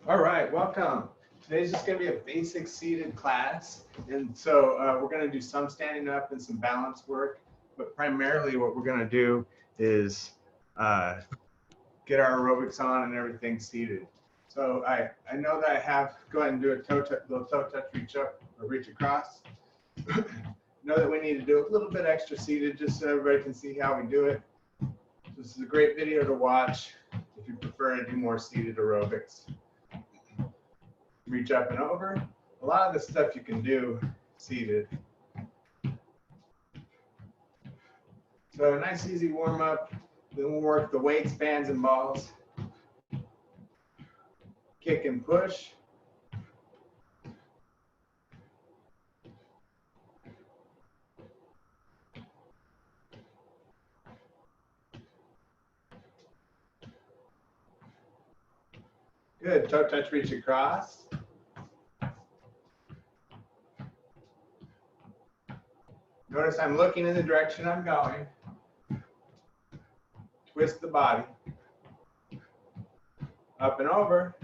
All right, welcome. Today's just going to be a basic seated class. And so we're going to do some standing up and some balance work. But primarily what we're going to do is get our aerobics on and everything seated. So I know that I have, go ahead and do a little toe touch, reach up or reach across. Know that we need to do a little bit extra seated just so everybody can see how we do it. This is a great video to watch if you prefer to do more seated aerobics. Reach up and over. A lot of the stuff you can do seated. So a nice easy warm up. Then we'll work the weights, bands, and balls. Kick and push. Good. Toe touch, reach across. Notice I'm looking in the direction I'm going. Twist the body. Up and over.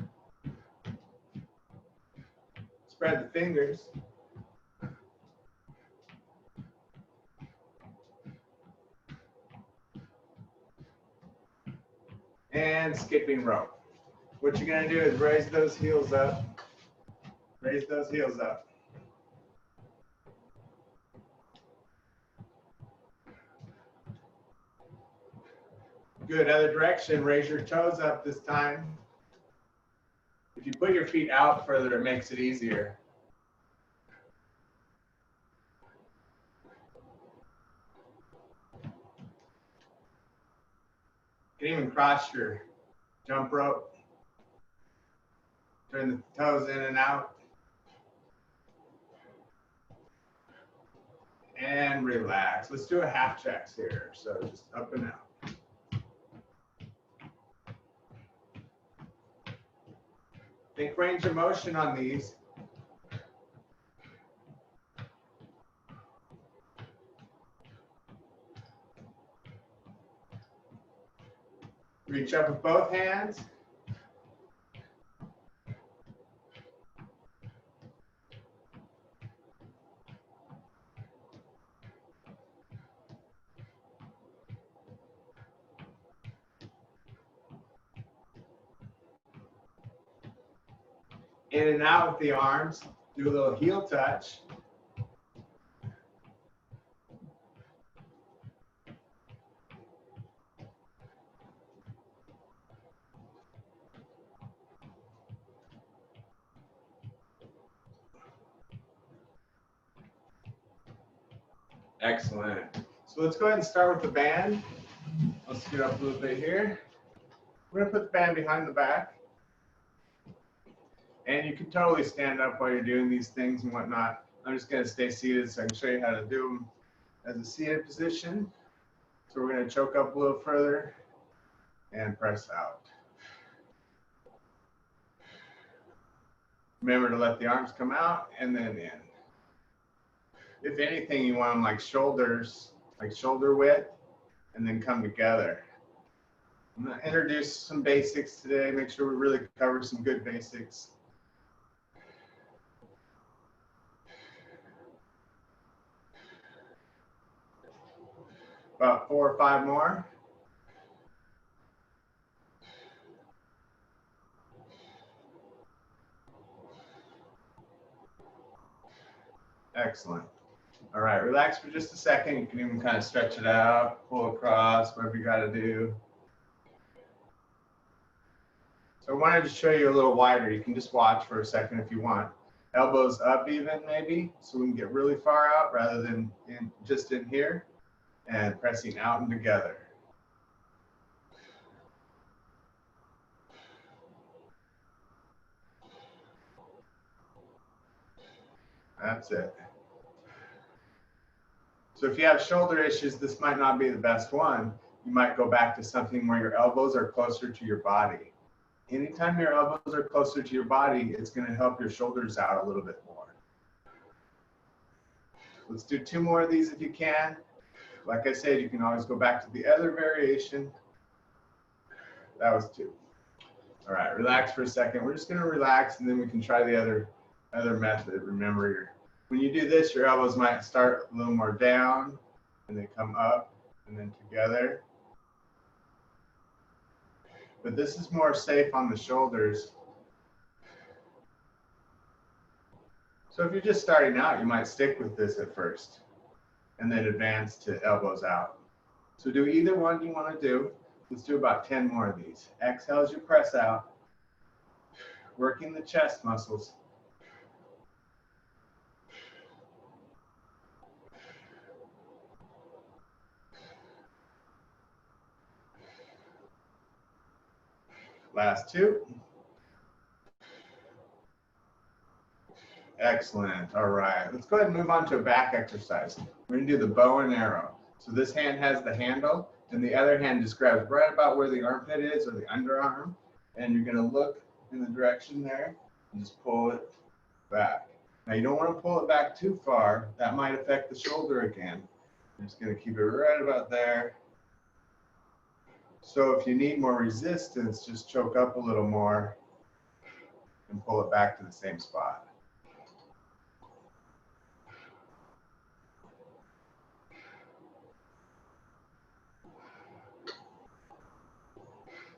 Spread the fingers. And skipping rope. What you're going to do is raise those heels up. Raise those heels up. Good. Other direction. Raise your toes up this time. If you put your feet out further, it makes it easier. You can even cross your jump rope. Turn the toes in and out. And relax. Let's do a half checks here. So just up and out. Think range of motion on these. Reach up with both hands. In and out with the arms. Do a little heel touch. Excellent. So let's go ahead and start with the band. Let's get up a little bit here. We're going to put the band behind the back. And you can totally stand up while you're doing these things and whatnot. I'm just going to stay seated so I can show you how to do them as a seated position. So we're going to choke up a little further and press out. Remember to let the arms come out and then in. If anything, you want them like shoulders, like shoulder width, and then come together. I'm going to introduce some basics today, make sure we really cover some good basics. About 4 or 5 more. Excellent. All right, relax for just a second. You can even kind of stretch it out, pull across, whatever you got to do. So I wanted to show you a little wider. You can just watch for a second if you want. Elbows up even maybe, so we can get really far out rather than just in here. And pressing out and together. That's it. So if you have shoulder issues, this might not be the best one. You might go back to something where your elbows are closer to your body. Anytime your elbows are closer to your body, it's going to help your shoulders out a little bit more. Let's do 2 more of these if you can. Like I said, you can always go back to the other variation. That was 2. All right, relax for a second. We're just gonna relax and then we can try the other method. Remember, when you do this, your elbows might start a little more down and then come up and then together. But this is more safe on the shoulders. So if you're just starting out, you might stick with this at first and then advance to elbows out. So do either one you want to do. Let's do about 10 more of these. Exhale as you press out, working the chest muscles. Last 2. Excellent. All right. Let's go ahead and move on to a back exercise. We're going to do the bow and arrow. So this hand has the handle, and the other hand just grabs right about where the armpit is or the underarm. And you're going to look in the direction there and just pull it back. Now, you don't want to pull it back too far. That might affect the shoulder again. I'm just going to keep it right about there. So if you need more resistance, just choke up a little more and pull it back to the same spot.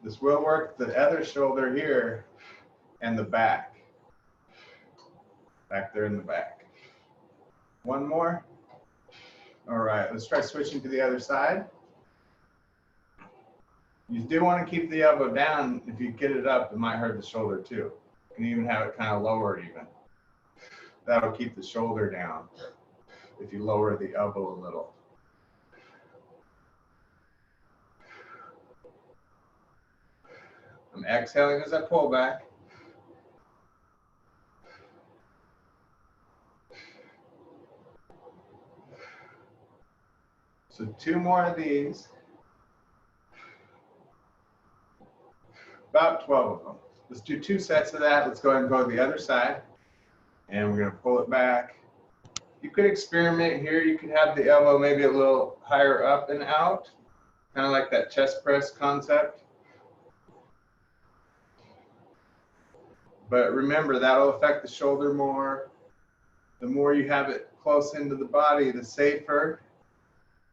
This will work the other shoulder here and the back. Back there in the back. One more. All right, let's try switching to the other side. You do want to keep the elbow down. If you get it up, it might hurt the shoulder too. You can even have it kind of lowered even. That'll keep the shoulder down if you lower the elbow a little. I'm exhaling as I pull back. So 2 more of these. About 12 of them. Let's do 2 sets of that. Let's go ahead and go to the other side. And we're going to pull it back. You could experiment here. You could have the elbow maybe a little higher up and out, kind of like that chest press concept. But remember, that'll affect the shoulder more. The more you have it close into the body, the safer.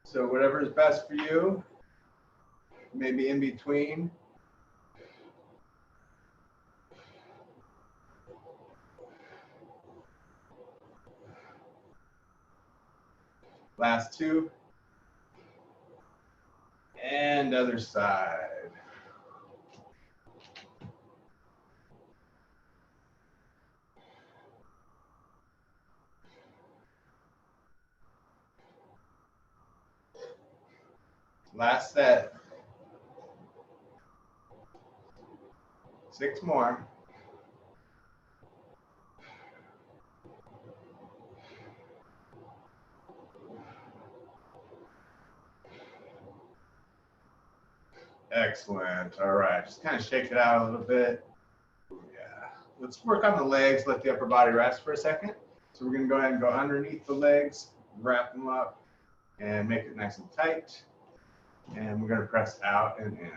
So whatever is best for you, maybe in between. Last 2. And other side. Last set. 6 more. Excellent. All right, just kind of shake it out a little bit. Yeah. Let's work on the legs, let the upper body rest for a second. So we're going to go ahead and go underneath the legs, wrap them up, and make it nice and tight. And we're going to press out and in.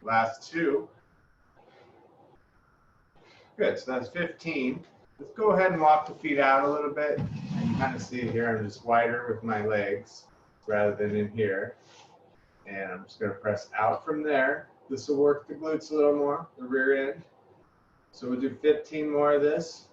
Last 2. Good, so that's 15. Let's go ahead and walk the feet out a little bit. You can kind of see it here. I'm just wider with my legs rather than in here. And I'm just going to press out from there. This will work the glutes a little more, the rear end. So we'll do 15 more of this.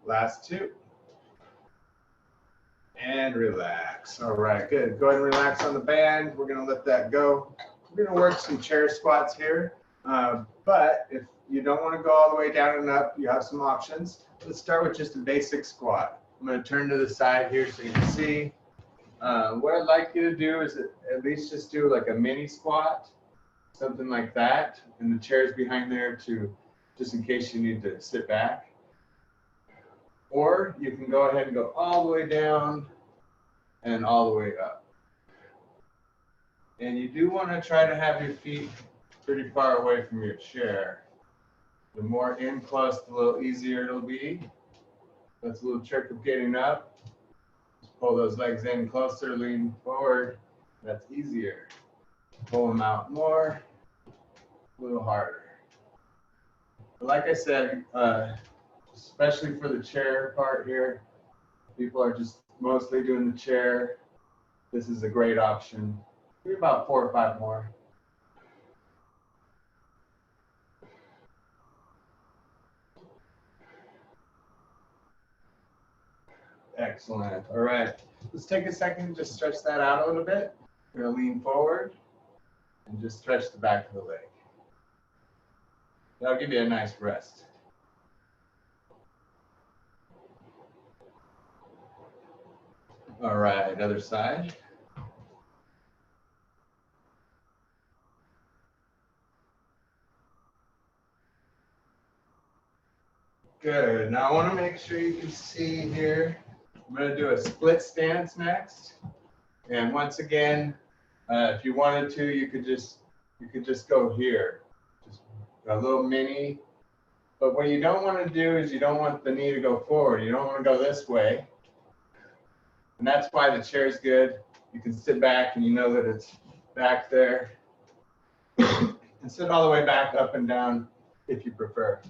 Last 2. And relax. All right, good. Go ahead and relax on the band. We're going to let that go. We're going to work some chair squats here. But if you don't want to go all the way down and up. You have some options. Let's start with just a basic squat. I'm going to turn to the side here so you can see. What I'd like you to do is at least just do like a mini squat, something like that. And the chair's behind there to, just in case you need to sit back. Or you can go ahead and go all the way down and all the way up. And you do want to try to have your feet pretty far away from your chair. The more in close, the little easier it'll be. That's a little trick of getting up. Just pull those legs in closer, lean forward. That's easier. Pull them out more, a little harder. But like I said, especially for the chair part here, people are just mostly doing the chair. This is a great option. Do about 4 or 5 more. Excellent. All right. Let's take a second, just stretch that out a little bit. We're going to lean forward and just stretch the back of the leg. That'll give you a nice rest. All right, other side. Good. Now I want to make sure you can see here. I'm going to do a split stance next. And once again, if you wanted to, you could just go here. Just a little mini. But what you don't want to do is you don't want the knee to go forward. You don't want to go this way. And that's why the chair is good. You can sit back and you know that it's back there. And sit all the way back, up and down if you prefer.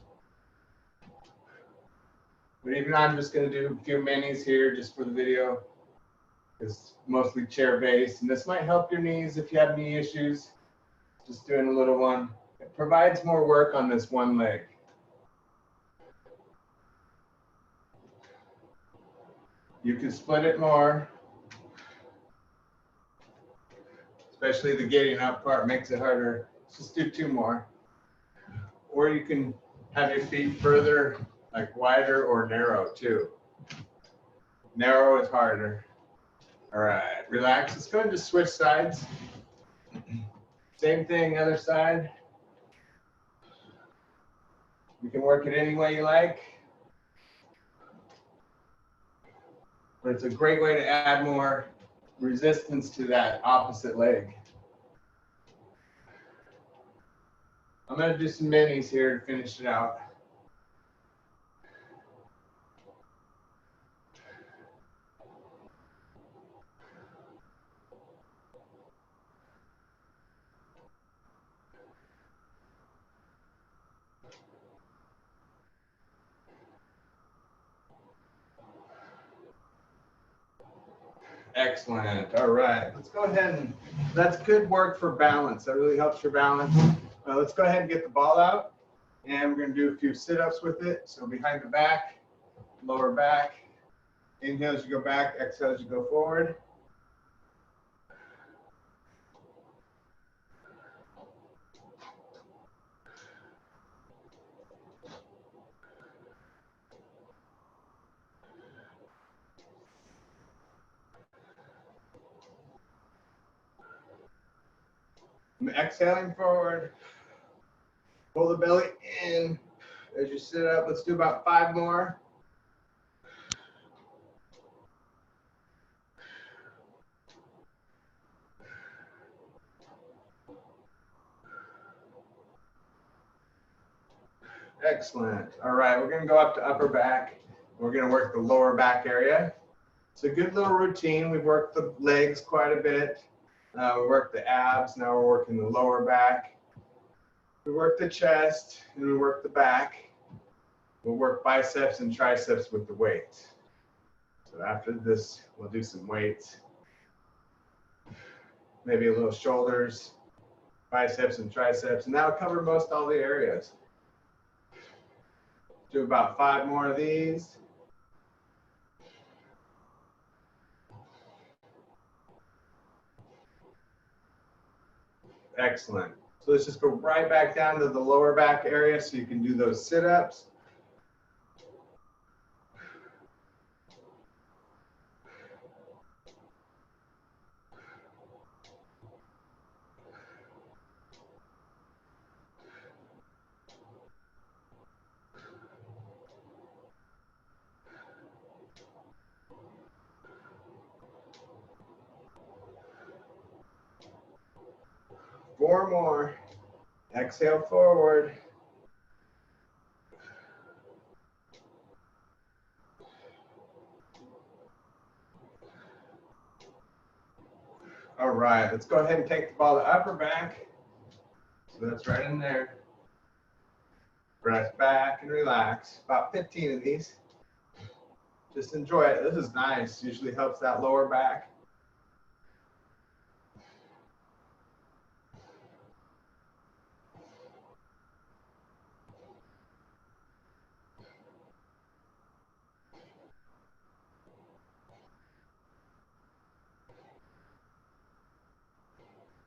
But even I'm just going to do a few minis here just for the video. It's mostly chair based. And this might help your knees if you have knee issues. Just doing a little one. It provides more work on this one leg. You can split it more. Especially the getting up part makes it harder. Let's just do 2 more. Or you can have your feet further, like wider or narrow too. Narrow is harder. All right, relax. Let's go ahead and just switch sides. Same thing, other side. You can work it any way you like. But it's a great way to add more resistance to that opposite leg. I'm going to do some minis here to finish it out. Excellent. All right. Let's go ahead and that's good work for balance. That really helps your balance. Let's go ahead and get the ball out. And we're going to do a few sit-ups with it. So behind the back, lower back. Inhale as you go back, exhale as you go forward. I'm exhaling forward. Pull the belly in as you sit up. Let's do about 5 more. Excellent. All right, we're going to go up to upper back. We're going to work the lower back area. It's a good little routine. We've worked the legs quite a bit. We worked the abs. Now we're working the lower back. We work the chest and we work the back. We'll work biceps and triceps with the weights. So after this, we'll do some weights. Maybe a little shoulders, biceps and triceps, and that'll cover most all the areas. Do about 5 more of these. Excellent. So let's just go right back down to the lower back area so you can do those sit-ups. Four more. Exhale forward. All right, let's go ahead and take the ball to upper back. So that's right in there. Breath back and relax. About 15 of these. Just enjoy it. This is nice. Usually helps that lower back.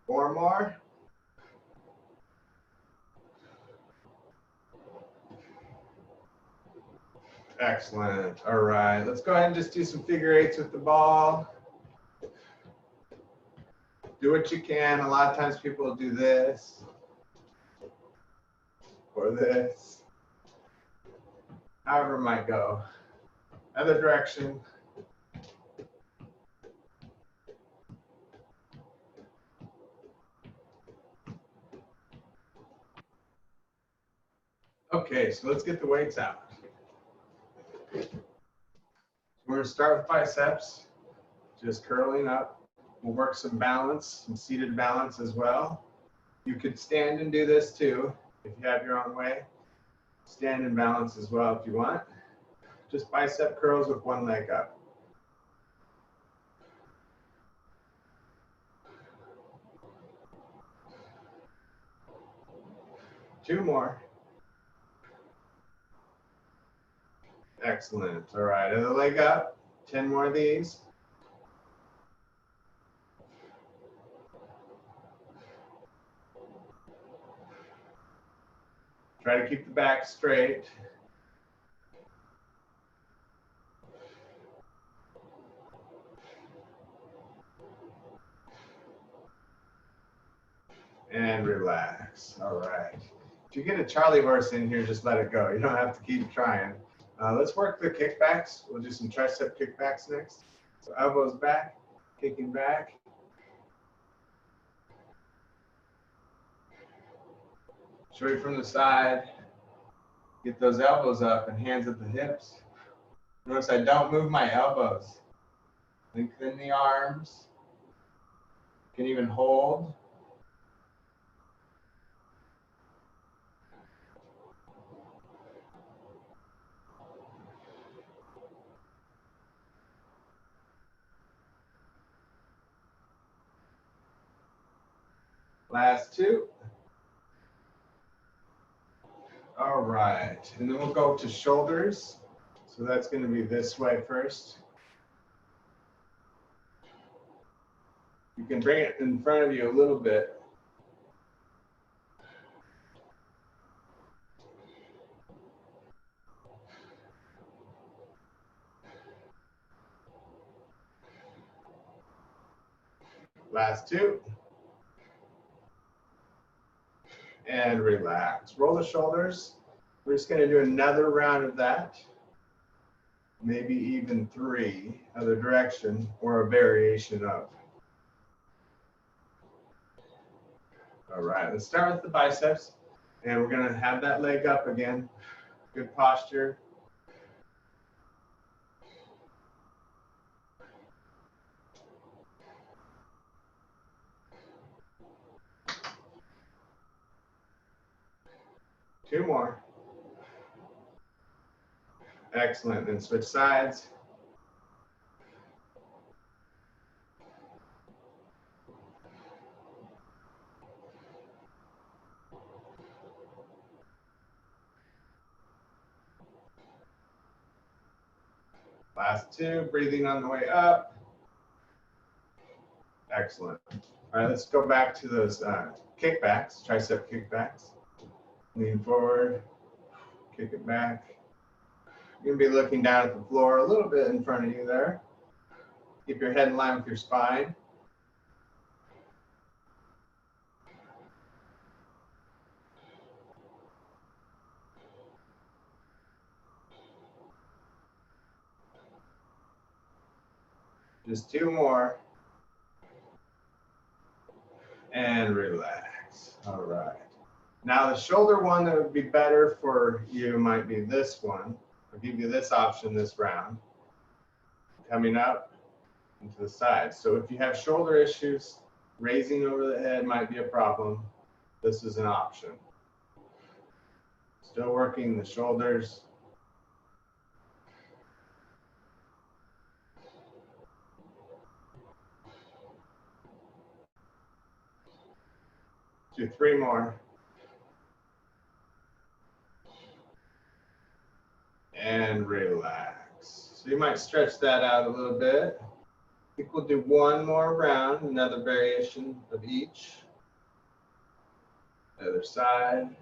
Four more. Excellent. All right, let's go ahead and just do some figure eights with the ball. Do what you can. A lot of times people do this or this. However it might go. Other direction. Okay, so let's get the weights out. We're going to start with biceps, just curling up. We'll work some balance, some seated balance as well. You could stand and do this too, if you have your own way. Stand and balance as well if you want. Just bicep curls with one leg up. Two more. Excellent. All right, other leg up. 10 more of these. Try to keep the back straight. And relax. All right. If you get a Charlie horse in here, just let it go. You don't have to keep trying. Let's work the kickbacks. We'll do some tricep kickbacks next. So elbows back, kicking back. Straight from the side. Get those elbows up and hands at the hips. Notice I don't move my elbows. Lengthen the arms. You can even hold. Last two. All right, and then we'll go to shoulders. So that's going to be this way first. You can bring it in front of you a little bit. Last two. And relax. Roll the shoulders. We're just going to do another round of that. Maybe even three, other direction, or a variation of. All right, let's start with the biceps. And we're going to have that leg up again. Good posture. Two more. Excellent. Then switch sides. Last two, breathing on the way up. Excellent. All right, let's go back to those kickbacks, tricep kickbacks. Lean forward, kick it back. You're gonna be looking down at the floor a little bit in front of you there. Keep your head in line with your spine. Just 2 more. And relax. All right. Now the shoulder one that would be better for you might be this one. I'll give you this option this round. Coming up into the side. So if you have shoulder issues, raising over the head might be a problem. This is an option. Still working the shoulders. Do 3 more. And relax. So you might stretch that out a little bit. I think we'll do 1 more round, another variation of each. The other side.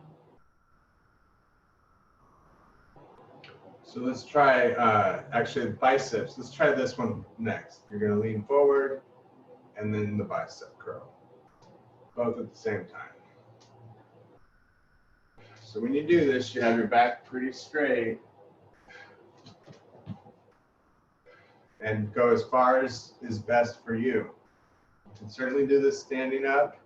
So let's try, actually biceps. Let's try this one next. You're gonna lean forward and then the bicep curl, both at the same time. So when you do this, you have your back pretty straight and go as far as is best for you. You can certainly do this standing up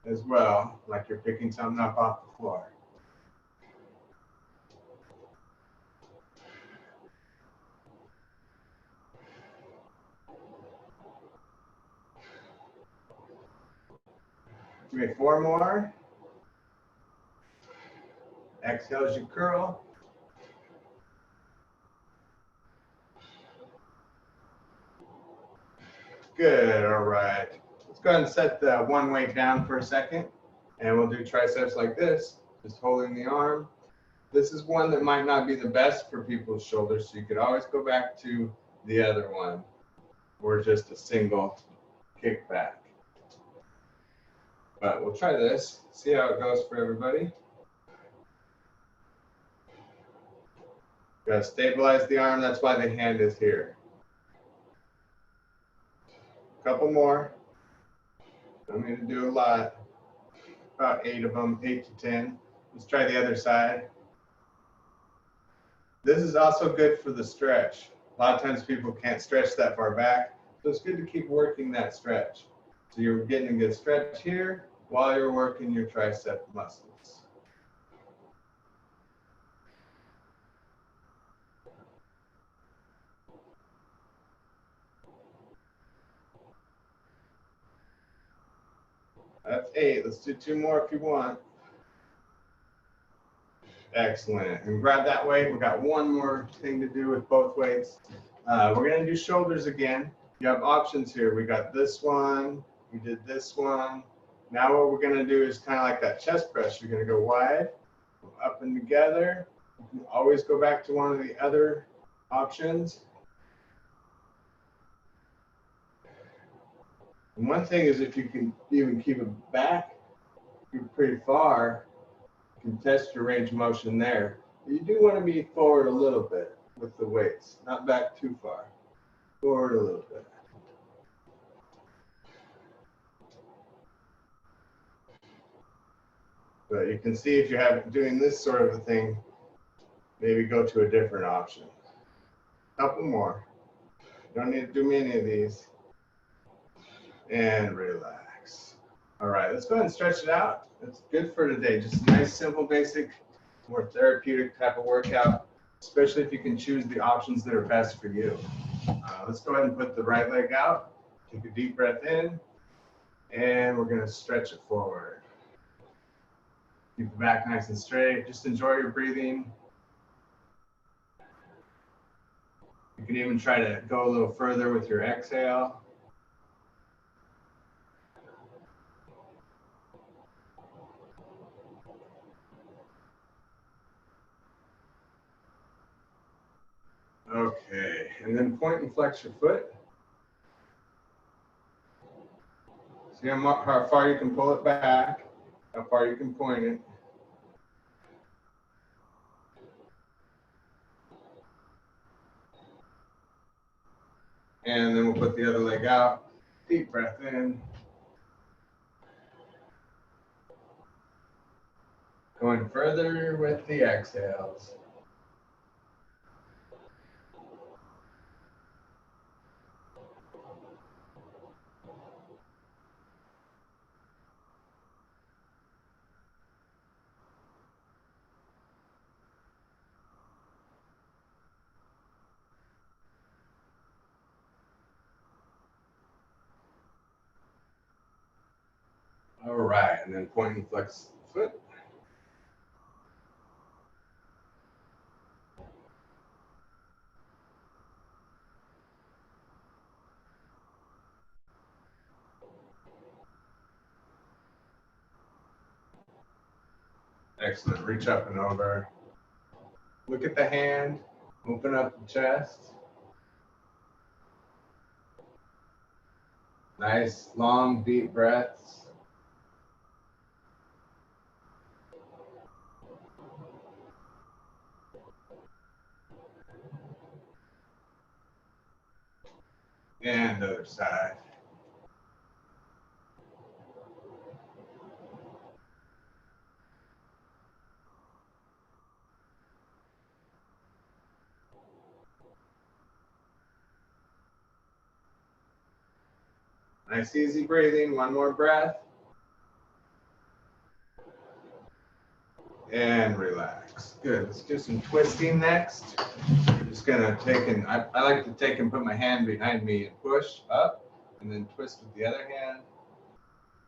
as well, like you're picking something up off the floor. Give me 4 more. Exhale as you curl. Good, all right. Let's go ahead and set the one weight down for a second, and we'll do triceps like this, just holding the arm. This is one that might not be the best for people's shoulders, so you could always go back to the other one, or just a single kickback. But we'll try this, see how it goes for everybody. Gotta stabilize the arm, that's why the hand is here. Couple more. Don't need to do a lot. About 8 of them, 8 to 10. Let's try the other side. This is also good for the stretch. A lot of times people can't stretch that far back, so it's good to keep working that stretch. So you're getting a good stretch here while you're working your tricep muscles. That's 8. Let's do 2 more if you want. Excellent. And grab that weight. We've got 1 more thing to do with both weights. We're going to do shoulders again. You have options here. We got this one. We did this one. Now what we're going to do is kind of like that chest press. You're going to go wide, up and together. You can always go back to one of the other options. And one thing is if you can even keep it back pretty far, you can test your range of motion there. But you do want to be forward a little bit with the weights, not back too far. Forward a little bit. But you can see if you're doing this sort of a thing, maybe go to a different option. Couple more. You don't need to do many of these. And relax. All right, let's go ahead and stretch it out. It's good for today. Just a nice, simple, basic, more therapeutic type of workout, especially if you can choose the options that are best for you. Let's go ahead and put the right leg out. Take a deep breath in, and we're going to stretch it forward. Keep the back nice and straight. Just enjoy your breathing. You can even try to go a little further with your exhale. Okay, and then point and flex your foot. See how far you can pull it back, how far you can point it. And then we'll put the other leg out. Deep breath in. Going further with the exhales. All right, and then point and flex the foot. Excellent. Reach up and over. Look at the hand. Open up the chest. Nice, long, deep breaths. And other side. Nice, easy breathing. One more breath. And relax. Good. Let's do some twisting next. I'm just gonna take and I like to take and put my hand behind me and push up and then twist with the other hand.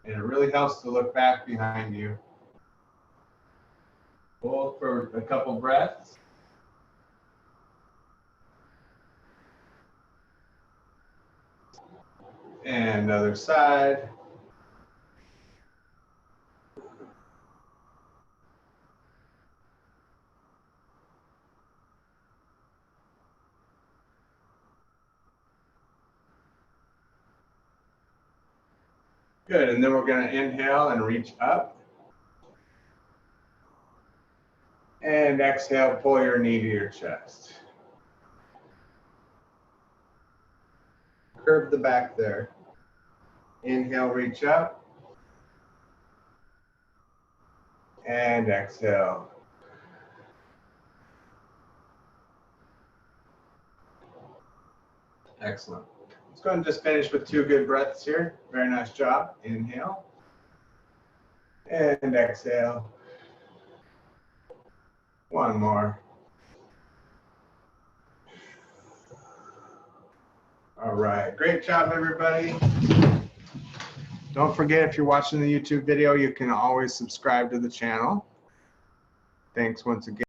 And it really helps to look back behind you. Hold for a couple breaths. And other side. Good, and then we're going to inhale and reach up. And exhale, pull your knee to your chest. Curve the back there. Inhale, reach up. And exhale. Excellent. Let's go and just finish with 2 good breaths here. Very nice job. Inhale. And exhale. One more. All right. Great job, everybody. Don't forget, if you're watching the YouTube video, you can always subscribe to the channel. Thanks once again.